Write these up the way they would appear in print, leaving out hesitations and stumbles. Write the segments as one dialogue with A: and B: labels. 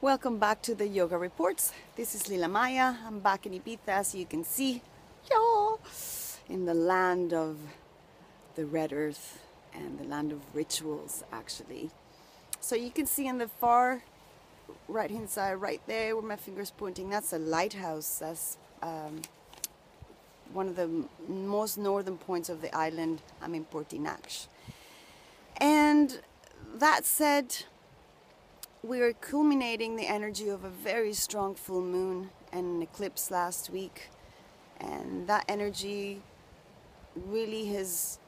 A: Welcome back to the Yoga Reports. This is Lila Maya. I'm back in Ibiza, as you can see, in the land of the red earth and the land of rituals, actually. So you can see in the far right hand side, right there where my finger's pointing, that's a lighthouse. That's one of the most northern points of the island. I'm in Portinax. And that said, we are culminating the energy of a very strong full moon and an eclipse last week, and that energy really has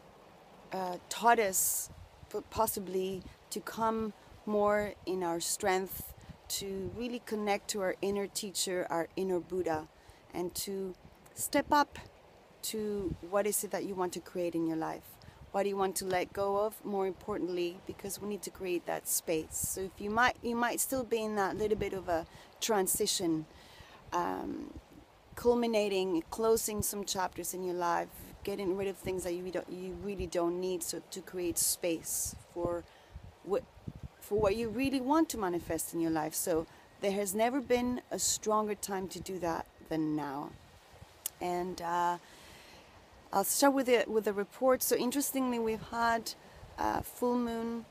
A: taught us possibly to come more in our strength, to really connect to our inner teacher, our inner Buddha, and to step up to what is it that you want to create in your life. What do you want to let go of, more importantly, because we need to create that space. So if you might still be in that little bit of a transition, culminating, closing some chapters in your life, getting rid of things that you really don't need, so to create space for what you really want to manifest in your life. So there has never been a stronger time to do that than now. And I'll start with the report. So interestingly, we've had full moon,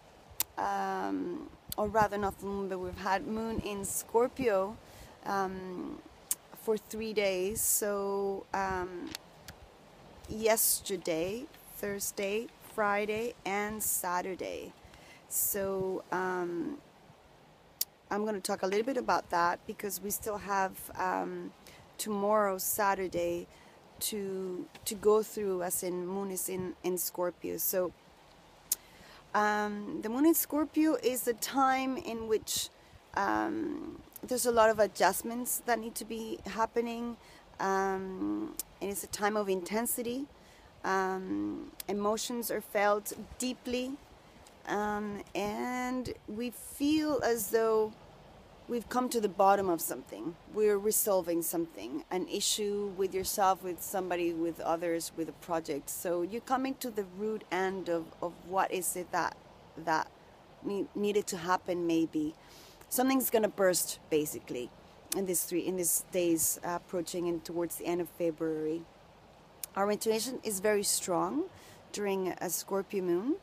A: or rather not full moon, but we've had moon in Scorpio for 3 days. So yesterday, Thursday, Friday, and Saturday. So I'm going to talk a little bit about that because we still have tomorrow, Saturday, to go through, as in moon is in Scorpio. So the moon in Scorpio is a time in which there's a lot of adjustments that need to be happening, and it's a time of intensity. Emotions are felt deeply, and we feel as though we've come to the bottom of something. We're resolving something, an issue with yourself, with somebody, with others, with a project. So you're coming to the root end of what is it that needed to happen. Maybe something's gonna burst, basically, in these days approaching and towards the end of February. Our intuition is very strong during a Scorpio moon,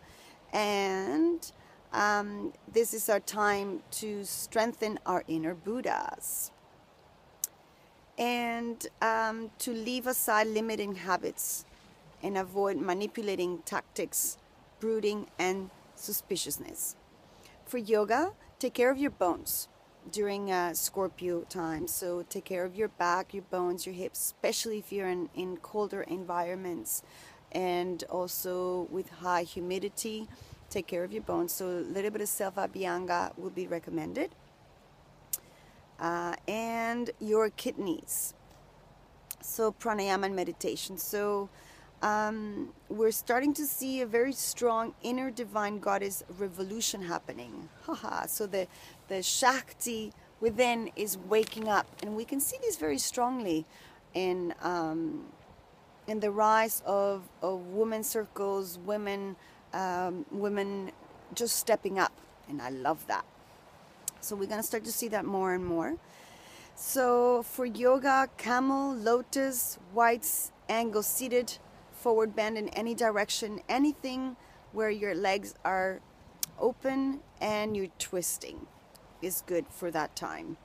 A: and this is our time to strengthen our inner Buddhas and to leave aside limiting habits and avoid manipulating tactics, brooding, and suspiciousness. For yoga, take care of your bones during Scorpio time. So take care of your back, your bones, your hips, especially if you're in colder environments and also with high humidity. Take care of your bones. So a little bit of self-abhyanga will be recommended. And your kidneys. So pranayama and meditation. So we're starting to see a very strong inner divine goddess revolution happening. So the Shakti within is waking up, and we can see this very strongly in the rise of women's circles, women just stepping up, and I love that. So we're going to start to see that more and more. So for yoga, camel, lotus, white angle seated, forward bend in any direction, anything where your legs are open and you're twisting is good for that time.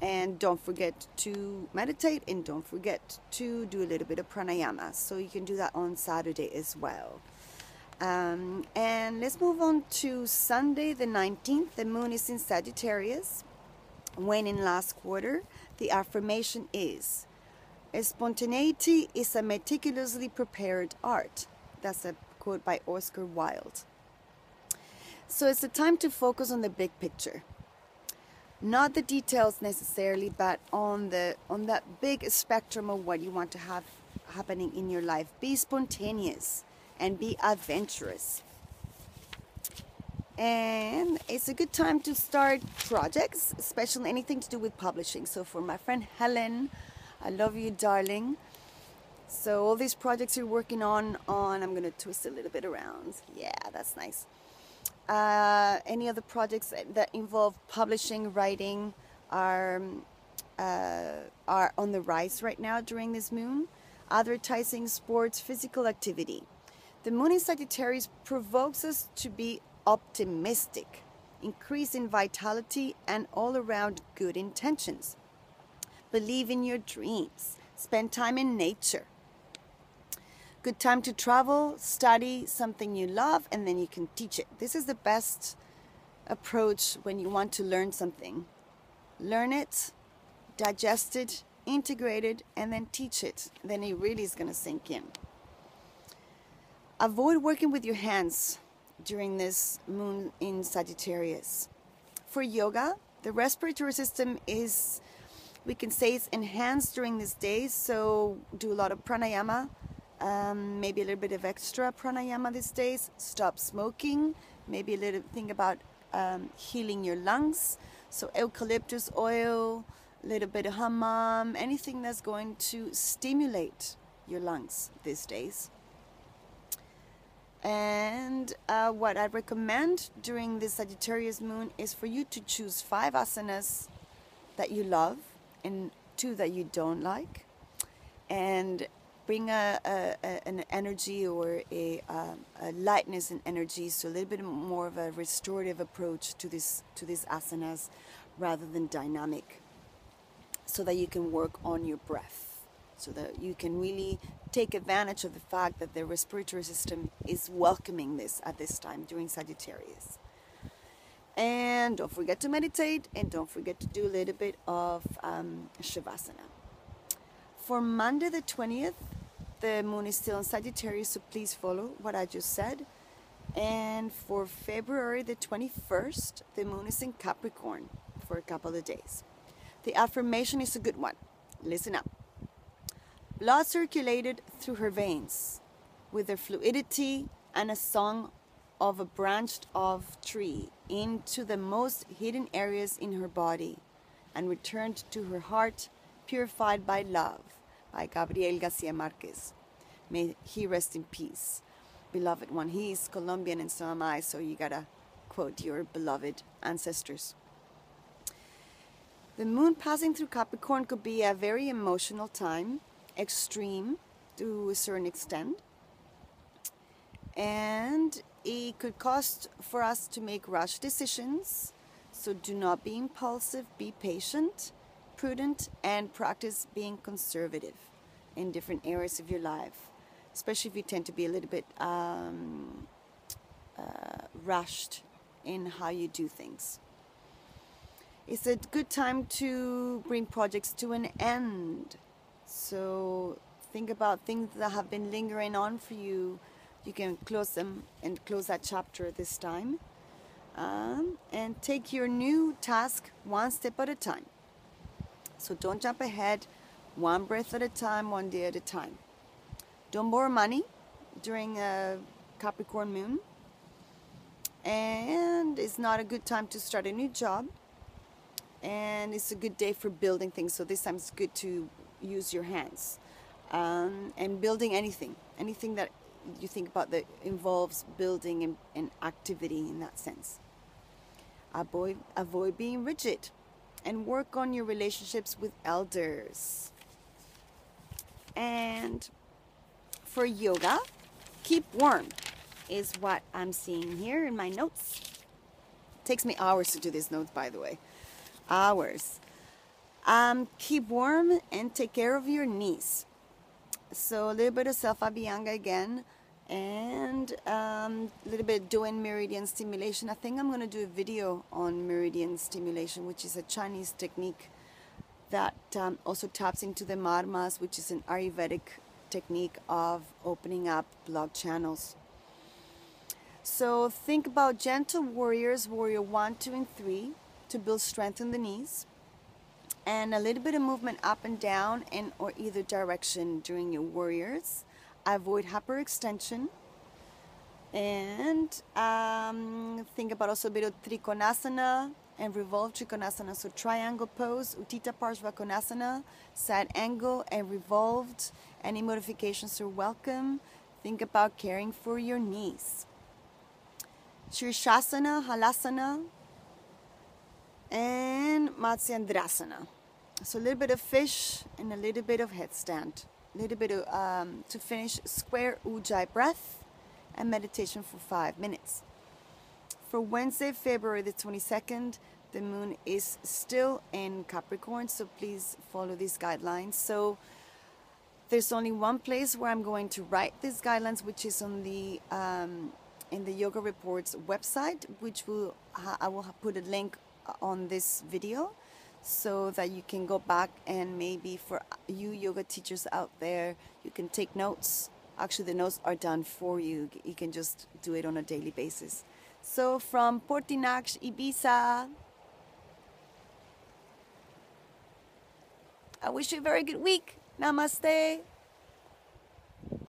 A: And don't forget to meditate, and don't forget to do a little bit of pranayama. So you can do that on Saturday as well. And let's move on to Sunday the 19th. The moon is in Sagittarius. When in last quarter, the affirmation is: spontaneity is a meticulously prepared art. That's a quote by Oscar Wilde. So it's a time to focus on the big picture. Not the details necessarily, but on that big spectrum of what you want to have happening in your life. Be spontaneous and be adventurous. And it's a good time to start projects, especially anything to do with publishing. So for my friend Helen, I love you, darling. So all these projects you're working on, I'm going to twist a little bit around. Yeah, that's nice. Any other projects that involve publishing, writing are on the rise right now during this moon. Advertising, sports, physical activity. The moon in Sagittarius provokes us to be optimistic, increase in vitality, and all around good intentions. Believe in your dreams. Spend time in nature. Good time to travel, study something you love, and then you can teach it. This is the best approach when you want to learn something. Learn it, digest it, integrate it, and then teach it. Then it really is going to sink in. Avoid working with your hands during this moon in Sagittarius. For yoga, the respiratory system is, we can say, it's enhanced during this day. So do a lot of pranayama, maybe a little bit of extra pranayama these days. Stop smoking. Maybe a little think about healing your lungs. So eucalyptus oil, a little bit of hammam, anything that's going to stimulate your lungs these days. And what I recommend during this Sagittarius moon is for you to choose 5 asanas that you love and 2 that you don't like, and bring an energy or a lightness and energy, so a little bit more of a restorative approach to these asanas rather than dynamic, so that you can work on your breath, so that you can really take advantage of the fact that the respiratory system is welcoming this at this time during Sagittarius. And don't forget to meditate, and don't forget to do a little bit of Shavasana. For Monday the 20th, the moon is still in Sagittarius, so please follow what I just said. And for February the 21st, the moon is in Capricorn for a couple of days. The affirmation is a good one. Listen up. Blood circulated through her veins with their fluidity and a song of a branched off tree into the most hidden areas in her body, and returned to her heart purified by love, by Gabriel Garcia Marquez. May he rest in peace. Beloved one. He is Colombian and so am I, so you gotta quote your beloved ancestors. The moon passing through Capricorn could be a very emotional time, extreme to a certain extent, and it could cause for us to make rash decisions. So do not be impulsive, be patient, prudent, and practice being conservative in different areas of your life, especially if you tend to be a little bit rushed in how you do things. It's a good time to bring projects to an end. So think about things that have been lingering on for you. You can close them and close that chapter this time. And take your new task one step at a time. So don't jump ahead, one breath at a time, one day at a time. Don't borrow money during a Capricorn moon. And it's not a good time to start a new job. And it's a good day for building things. So this time it's good to use your hands. And building anything that you think about that involves building and activity in that sense. Avoid being rigid, and work on your relationships with elders. And for yoga, keep warm is what I'm seeing here in my notes. It takes me hours to do these notes, by the way. Hours. Keep warm and take care of your knees. So a little bit of self-abhyanga again, and a little bit doing meridian stimulation. I think I'm going to do a video on meridian stimulation, which is a Chinese technique that also taps into the marmas, which is an Ayurvedic technique of opening up blocked channels. So think about gentle warriors, warrior 1, 2, and 3, to build strength in the knees, and a little bit of movement up and down in or either direction during your warriors. Avoid hyperextension, and think about also a bit of Trikonasana and revolve Trikonasana. So triangle pose, Uttita Parshva Konasana, side angle and revolved. Any modifications are welcome. Think about caring for your knees. Shirshasana, Halasana, and Matsyendrasana. So a little bit of fish and a little bit of headstand. A little bit of, to finish, square Ujjayi breath and meditation for 5 minutes. For Wednesday, February the 22nd, the moon is still in Capricorn, so please follow these guidelines. So there's only one place where I'm going to write these guidelines, which is on the in the Yoga Report's website, which I will put a link on this video, so that you can go back and maybe for you yoga teachers out there, you can take notes. Actually, the notes are done for you. You can just do it on a daily basis. So from Portinax, Ibiza, I wish you a very good week. Namaste.